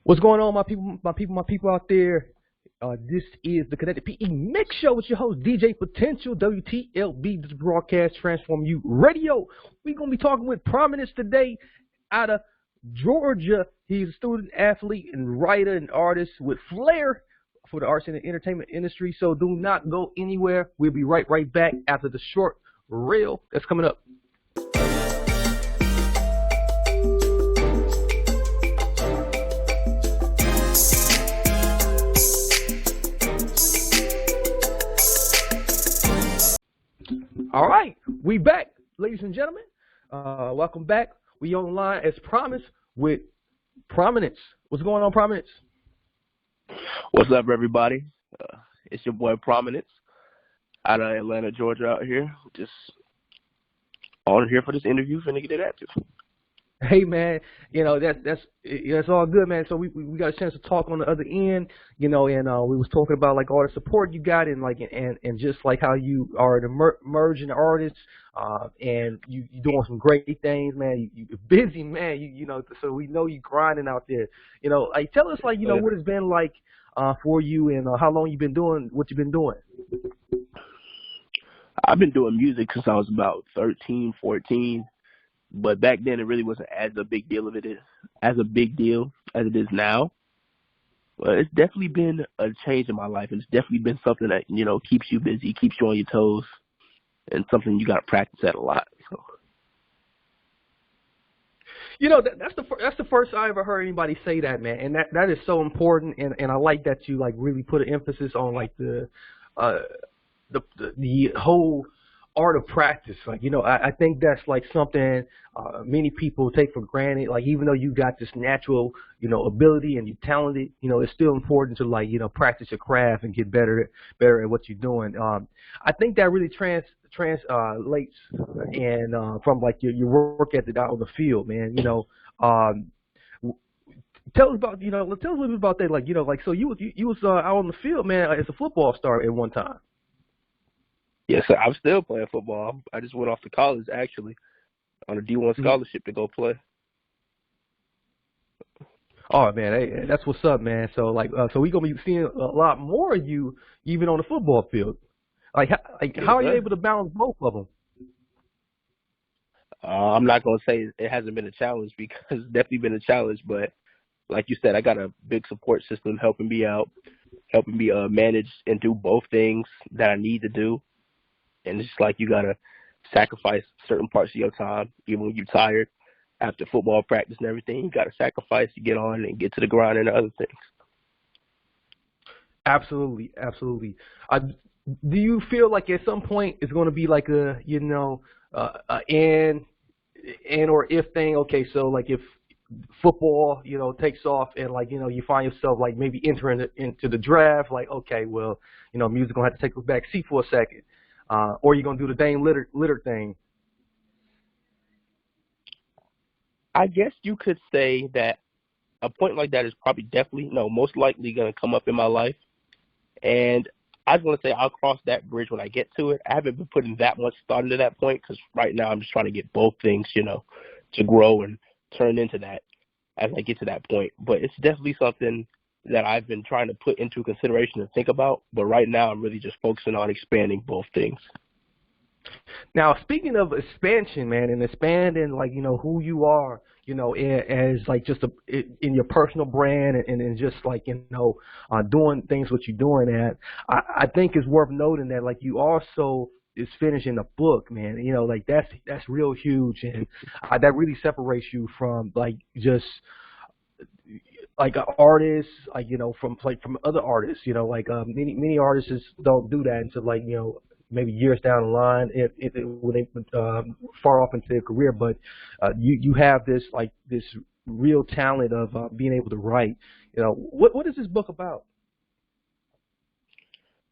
What's going on, my people out there? This is the Connected PE Mix Show with your host, DJ Potential, WTLB, this broadcast Transform You Radio. We're going to be talking with Prominence today out of Georgia. He's a student athlete and writer and artist with flair for the arts and the entertainment industry. So do not go anywhere. We'll be right back after the short reel that's coming up. All right, we back, ladies and gentlemen. Welcome back. We online as promised with Prominence. What's going on, Prominence? What's up, everybody? It's your boy Prominence out of Atlanta, Georgia, out here. Just on here for this interview, finna get it active. Hey man, that's all good, man. So we got a chance to talk on the other end, and we was talking about like all the support you got and and just like how you are an emerging artist, and you doing some great things, man. You're busy, man. So we know you grinding out there. Like tell us like what it's been like for you and how long you've been doing what you've been doing. I've been doing music since I was about 13, 14. But back then, it really wasn't as a big deal as it is now. But it's definitely been a change in my life. It's definitely been something that keeps you busy, keeps you on your toes, and something you got to practice at a lot. So, that's the first I ever heard anybody say that, man. And that is so important. And I like that you like really put an emphasis on like the whole art of practice. Like, I think that's like something many people take for granted. Like, even though you got this natural, ability and you're talented, it's still important to like, practice your craft and get better at what you're doing. I think that really translates and from like your work ethic out on the field, man. Tell us about, tell us a little bit about that. Like, so you was out on the field, man, as a football star at one time. Yes, sir. I'm still playing football. I just went off to college, actually, on a D1 scholarship to go play. Oh, man, hey, that's what's up, man. So, so we're going to be seeing a lot more of you even on the football field. How are you able to balance both of them? I'm not going to say it hasn't been a challenge because it's definitely been a challenge. But like you said, I got a big support system helping me out, helping me manage and do both things that I need to do. And it's just like you got to sacrifice certain parts of your time, even when you're tired after football practice and everything. You got to sacrifice to get on and get to the grind and the other things. Absolutely, absolutely. Do you feel like at some point it's going to be like a, and or if thing? Okay, so like if football, takes off and like, you find yourself like maybe entering into the draft, like, okay, well, music going to have to take a back seat for a second. Or you're going to do the Dame Lillard thing? I guess you could say that a point like that is probably most likely going to come up in my life. And I was going to say I'll cross that bridge when I get to it. I haven't been putting that much thought into that point because right now I'm just trying to get both things, to grow and turn into that as I get to that point. But it's definitely something that I've been trying to put into consideration and think about, but right now I'm really just focusing on expanding both things. Now, speaking of expansion, man, and expanding, like, who you are, as like just in your personal brand and just like, doing things what you're doing at, I think it's worth noting that like you also is finishing a book, man. Like that's real huge, and that really separates you from like just like an artist, like from other artists, many artists don't do that until like maybe years down the line when they far off into their career. But you have this real talent of being able to write. What is this book about?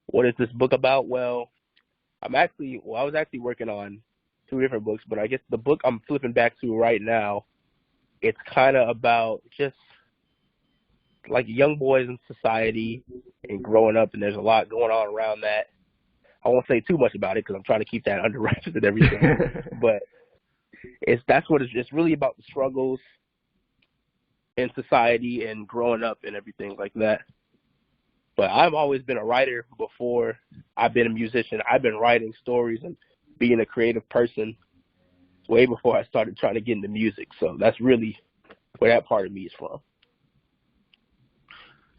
What is this book about? Well, I was actually working on two different books, but I guess the book I'm flipping back to right now, it's kind of about just like young boys in society and growing up, and there's a lot going on around that. I won't say too much about it because I'm trying to keep that under wraps and everything. But it's really about the struggles in society and growing up and everything like that. But I've always been a writer before I've been a musician. I've been writing stories and being a creative person way before I started trying to get into music. So that's really where that part of me is from.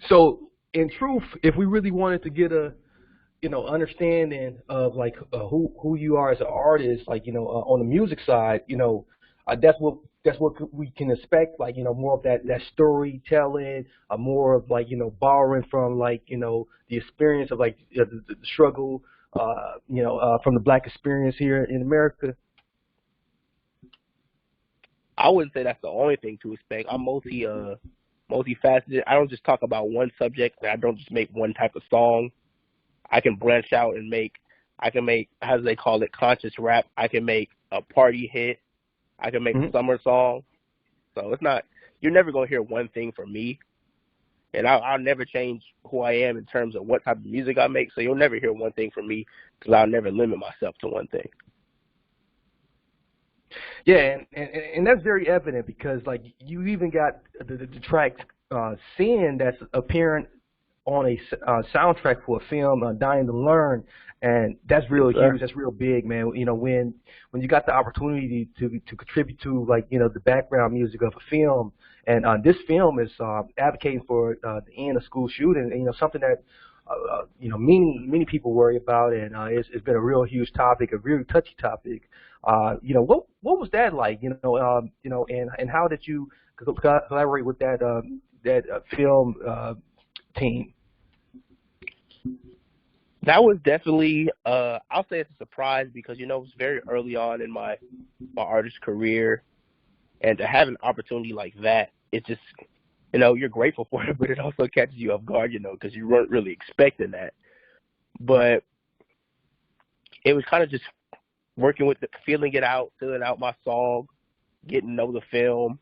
So in truth, if we really wanted to get a understanding of like who you are as an artist, like on the music side, that's what we can expect, like more of that storytelling, more of like borrowing from like the experience of like the struggle, from the black experience here in America. I wouldn't say that's the only thing to expect. I'm multifaceted. I don't just talk about one subject, and I don't just make one type of song. I can branch out and I can make, how do they call it, conscious rap. I can make a party hit. I can make a summer song. So it's not, you're never going to hear one thing from me. And I'll never change who I am in terms of what type of music I make. So you'll never hear one thing from me because I'll never limit myself to one thing. Yeah, and that's very evident because like you even got the track "Sin" that's appearing on a soundtrack for a film, Dying to Learn, and that's real huge. That's real big, man. When you got the opportunity to contribute to like the background music of a film, and this film is advocating for the end of school shooting, and, something that many people worry about, and it's been a real huge topic, a really touchy topic. What was that like? And how did you collaborate with that film team? That was definitely, I'll say it's a surprise because, it was very early on in my artist career. And to have an opportunity like that, it's just, you're grateful for it, but it also catches you off guard, because you weren't really expecting that. But it was kind of just working with feeling out my song, getting to know the film,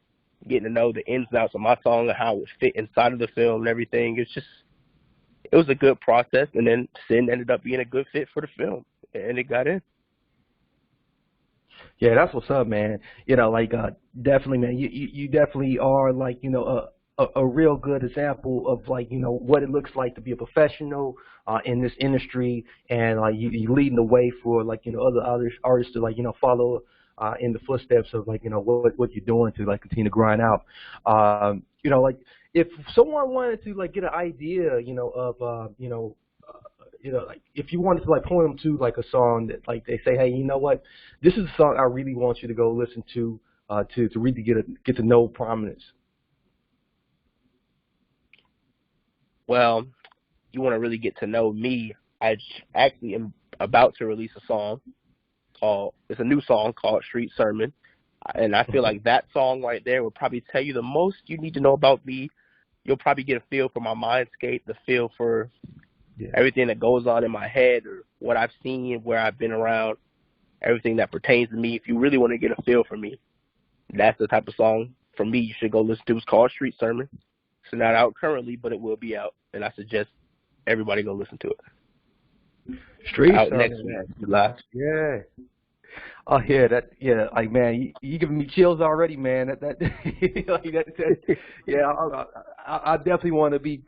getting to know the ins and outs of my song and how it would fit inside of the film and everything. It was a good process, and then Sin ended up being a good fit for the film, and it got in. Yeah, that's what's up, man. Definitely, man. You definitely are like a real good example of like what it looks like to be a professional in this industry, and like you leading the way for like other artists to like follow in the footsteps of like what you're doing to like continue to grind out. Like if someone wanted to like get an idea of like if you wanted to like point them to like a song that like they say, hey, you know what, this is a song I really want you to go listen to really get to know Prominence. Well, you want to really get to know me. I actually am about to release a song it's a new song called Street Sermon. And I feel like that song right there will probably tell you the most you need to know about me. You'll probably get a feel for my mindscape, the feel for everything that goes on in my head or what I've seen, where I've been around, everything that pertains to me. If you really want to get a feel for me, that's the type of song for me you should go listen to. It's called Street Sermon. It's not out currently, but it will be out, and I suggest everybody go listen to it. Street out Sermon, next week, July. Yeah. Oh yeah, like man, you giving me chills already, man. I definitely want to be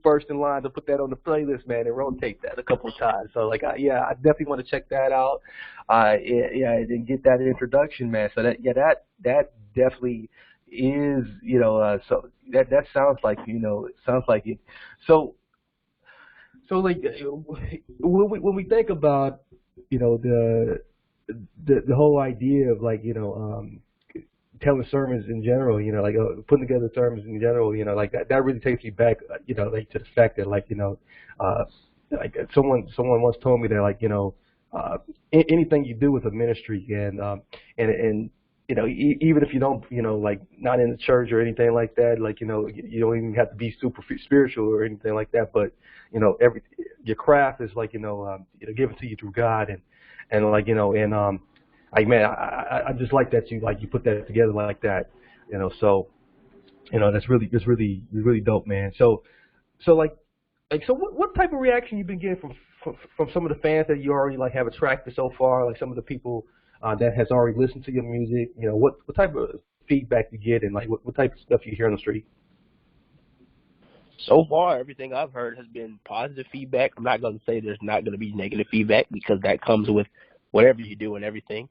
first in line to put that on the playlist, man, and rotate that a couple of times. So like, I definitely want to check that out. And get that introduction, man. So that definitely is, so that sounds like, it sounds like it. So like when we think about, the whole idea of like telling sermons in general, like putting together sermons in general, like that really takes me back, like to the fact that like like someone once told me that like anything you do with a ministry and even if you don't like not in the church or anything like that, like you don't even have to be super spiritual or anything like that, but your craft is like given to you through God, and like like man, I just like that you put that together like that, so that's really dope, man. So what type of reaction you've been getting from some of the fans that you already like have attracted so far, like some of the people that has already listened to your music, what type of feedback you get, and like what type of stuff you hear on the street? So far, everything I've heard has been positive feedback. I'm not going to say there's not going to be negative feedback because that comes with whatever you do and everything.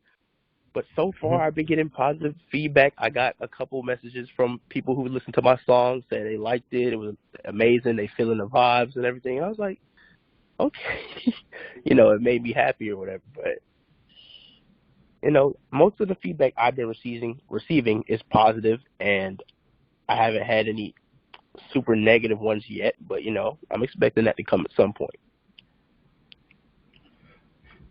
But so far, Mhm. I've been getting positive feedback. I got a couple messages from people who listened to my songs, said they liked it. It was amazing. They feeling the vibes and everything. And I was like, okay, it made me happy or whatever. But most of the feedback I've been receiving is positive, and I haven't had any super negative ones yet. But I'm expecting that to come at some point.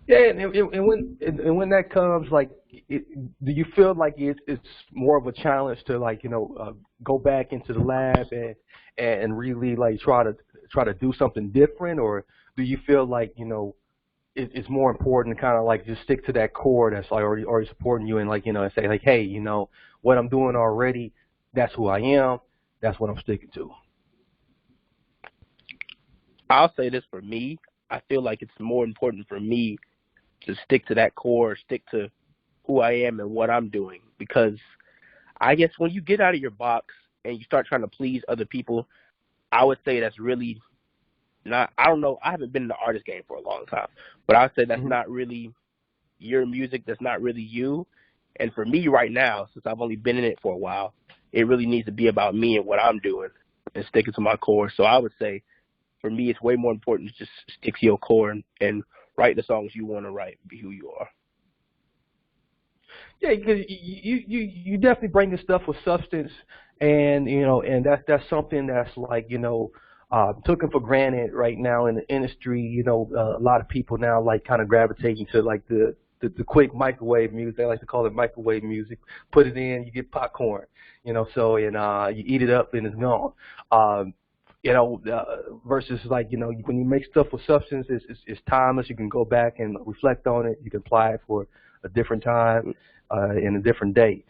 Yeah, and when that comes, like, do you feel like it's more of a challenge to, like, go back into the lab and really, like, try to do something different, or do you feel like it's more important to kind of, like, just stick to that core that's, like, already supporting you, and, like, and say, like, hey, what I'm doing already, that's who I am, that's what I'm sticking to. I'll say this for me. I feel like it's more important for me to stick to that core, stick to who I am and what I'm doing. Because I guess when you get out of your box and you start trying to please other people, I would say that's really not, I don't know, I haven't been in the artist game for a long time, but I would say that's Hmm. not really your music, that's not really you. And for me right now, since I've only been in it for a while, it really needs to be about me and what I'm doing and sticking to my core. So I would say for me, it's way more important to just stick to your core and write the songs you want to write, be who you are. Yeah, because you definitely bring the stuff with substance, and and that's something that's, like, taken for granted right now in the industry. A lot of people now, like, kind of gravitating to, like, the quick microwave music. They like to call it microwave music. Put it in, you get popcorn. So, and you eat it up and it's gone. Um, versus, like, when you make stuff with substance, it's timeless. You can go back and reflect on it. You can apply it for a different time, in a different day,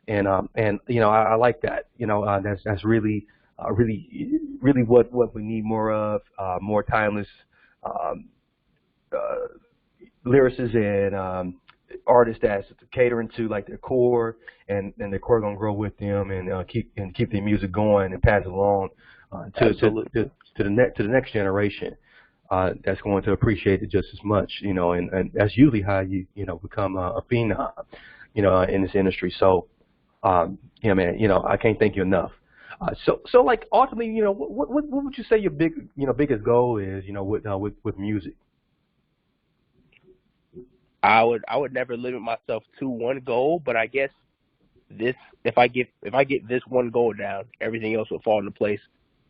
and I like that. That's really what we need more of, more timeless um, uh, lyricists and artists that's catering to, like, their core, and their core gonna grow with them, and keep their music going and pass it along to Absolutely. to the next generation. That's going to appreciate it just as much, and that's usually how you become a phenom, in this industry. So, man, I can't thank you enough. So, like, ultimately, what would you say your biggest goal is, with music? I would never limit myself to one goal, but I guess this if I get this one goal down, everything else will fall into place.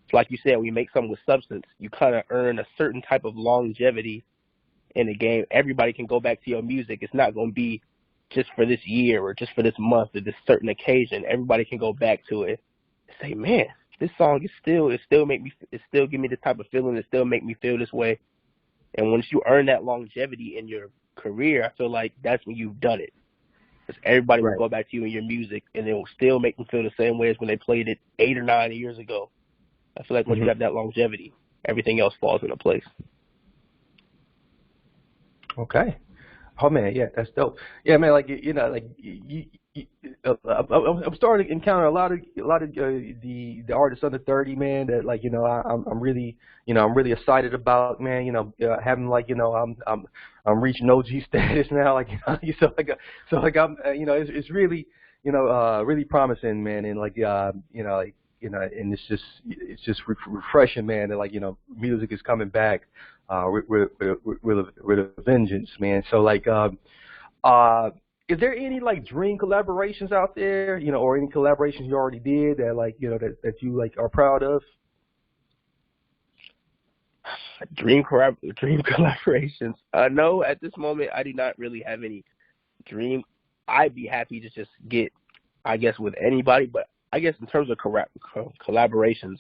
It's like you said, when you make something with substance, you kind of earn a certain type of longevity in the game. Everybody can go back to your music. It's not going to be just for this year or just for this month or this certain occasion. Everybody can go back to it and say, "Man, this song it still give me this type of feeling. It still make me feel this way." And once you earn that longevity in your career, I feel like that's when you've done it. Because everybody will Right. go back to you and your music, and it will still make them feel the same way as when they played it 8 or 9 years ago. I feel like once you Hmm. have that longevity, everything else falls into place. Okay. Oh man, yeah, that's dope. Yeah, man, like, like, I'm starting to encounter a lot of the artists under 30, man. That, like, I'm really I'm really excited about, man. Having, like, I'm reaching OG status now. Like, so like I'm it's really really promising, man. And, like, and it's just refreshing, man. That, like, music is coming back with a vengeance, man. So, like, uh, is there any, like, dream collaborations out there, or any collaborations you already did that, like, that you, like, are proud of? Dream collaborations. No, at this moment, I do not really have any dream. I'd be happy to just get, I guess, with anybody. But I guess in terms of collaborations,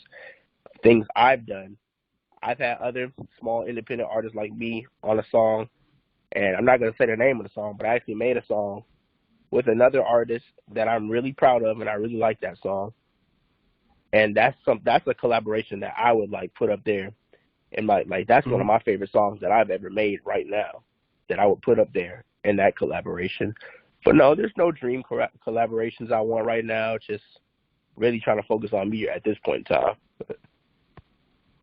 things I've done, I've had other small independent artists like me on a song, and I'm not gonna say the name of the song, but I actually made a song with another artist that I'm really proud of, and I really like that song. And that's a collaboration that I would like put up there, and like that's one Hmm. of my favorite songs that I've ever made right now, that I would put up there in that collaboration. But no, there's no dream collaborations I want right now. Just really trying to focus on me at this point in time.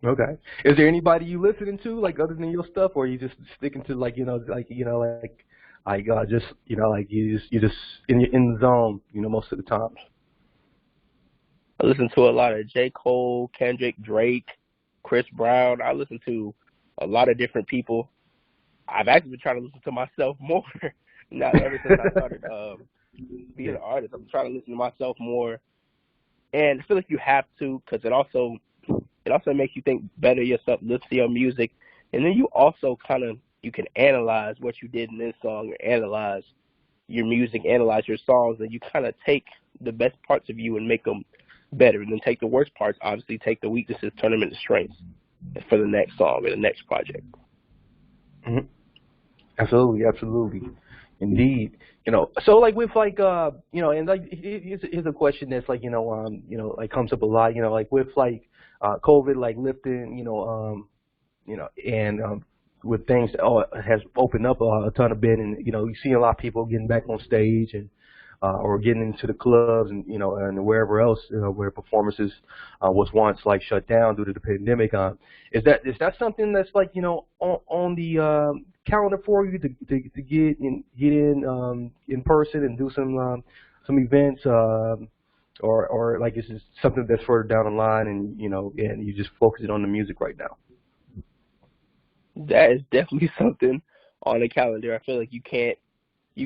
Okay. Is there anybody you listening to like other than your stuff, or are you just sticking to like just like you just in the zone most of the time? I listen to a lot of J. Cole, Kendrick, Drake, Chris Brown. I listen to a lot of different people. I've actually been trying to listen to myself more. Now, ever since I started being an artist, I'm trying to listen to myself more, and I feel like you have to, because it also makes you think better of yourself, listen to your music, and then you also you can analyze what you did in this song, or analyze your music, analyze your songs, and you kind of take the best parts of you and make them better, and then take the worst parts, obviously take the weaknesses, turn them into strengths for the next song or the next project. Hmm. Absolutely, absolutely, indeed. So like with like and like here's a question that's like like comes up a lot. Like with like COVID like lifting, and with things has opened up a ton of bit, and you see a lot of people getting back on stage and or getting into the clubs and and wherever else where performances was once like shut down due to the pandemic. Is that something that's like on the calendar for you to get in person and do some events, or like is this something that's further down the line and and you just focus it on the music right now? That is definitely something on the calendar. I feel like you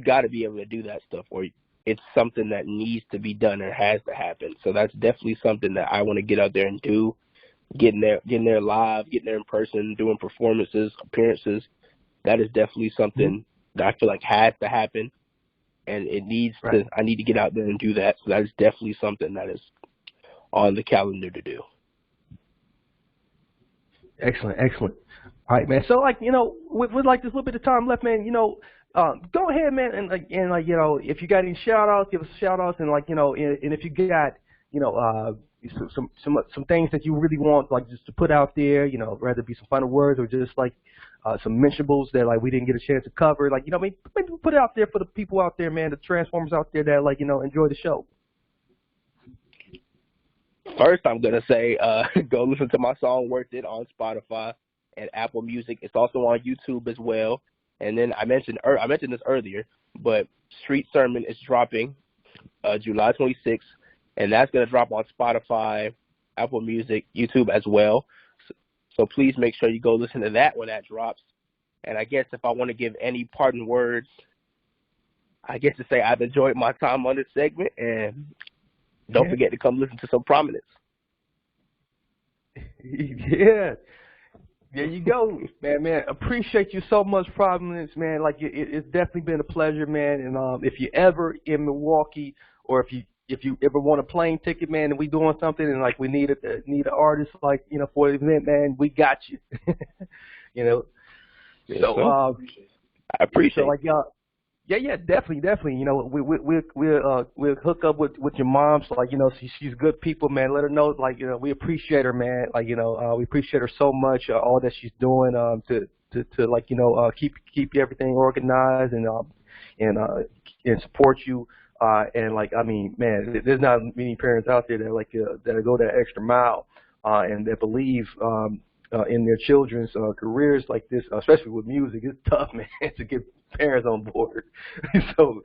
got to be able to do that stuff, or it's something that needs to be done or has to happen. So that's definitely something that I want to get out there and do, getting there live, getting there in person, doing performances, appearances. That is definitely something that I feel like has to happen, and it needs Right. to. I need to get out there and do that. So that is definitely something that is on the calendar to do. Excellent, excellent. All right, man. So like with like this little bit of time left, man, go ahead, man, and if you got any shout outs, give us shout outs, and and if you got some things that you really want like just to put out there, rather be some final words or just like some mentionables that like we didn't get a chance to cover, like maybe put it out there for the people out there, man, the Transformers out there that like enjoy the show. First, I'm gonna say go listen to my song "Worth It" on Spotify and Apple Music. It's also on YouTube as well. And then I mentioned this earlier, but Street Sermon is dropping July 26th, and that's gonna drop on Spotify, Apple Music, YouTube as well. So please make sure you go listen to that when that drops. And I guess if I want to give any parting words, I guess to say I've enjoyed my time on this segment, and don't forget to come listen to some Prominence. Yeah. There you go, man. Appreciate you so much, Prominence, man. Like it's definitely been a pleasure, man. And if you ever in Milwaukee, or if you ever want a plane ticket, man, and we doing something and like we need an artist like for the event, man, we got you. Yes, So I appreciate. So like y'all. Yeah, definitely. We'll hook up with your mom. So like she's good people, man. Let her know like we appreciate her, man. Like we appreciate her so much, all that she's doing to like keep everything organized and support you. And like I mean, man, there's not many parents out there that like that go that extra mile and that believe in their children's careers like this, especially with music. It's tough, man, to get parents on board. So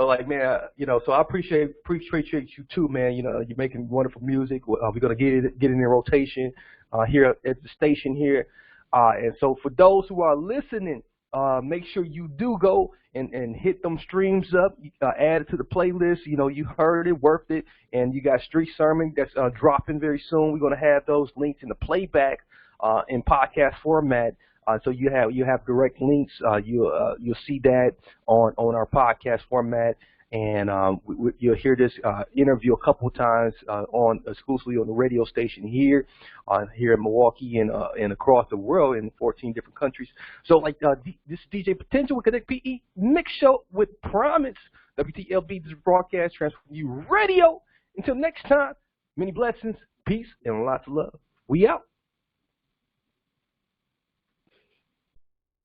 like, man, so I appreciate you too, man. You're making wonderful music. We're gonna get in their rotation here at the station here. And so for those who are listening, make sure you do go and hit them streams up, add it to the playlist. You heard it, worth it, and you got Street Sermon that's dropping very soon. We're gonna have those links in the playback in podcast format. So you have direct links. You'll see that on our podcast format, and you'll hear this interview a couple of times exclusively on the radio station here in Milwaukee and across the world in 14 different countries. So like this is DJ Potential with Connect PE Mix Show with Promise. WTLB, this is broadcast Transform You Radio. Until next time, many blessings, peace, and lots of love. We out.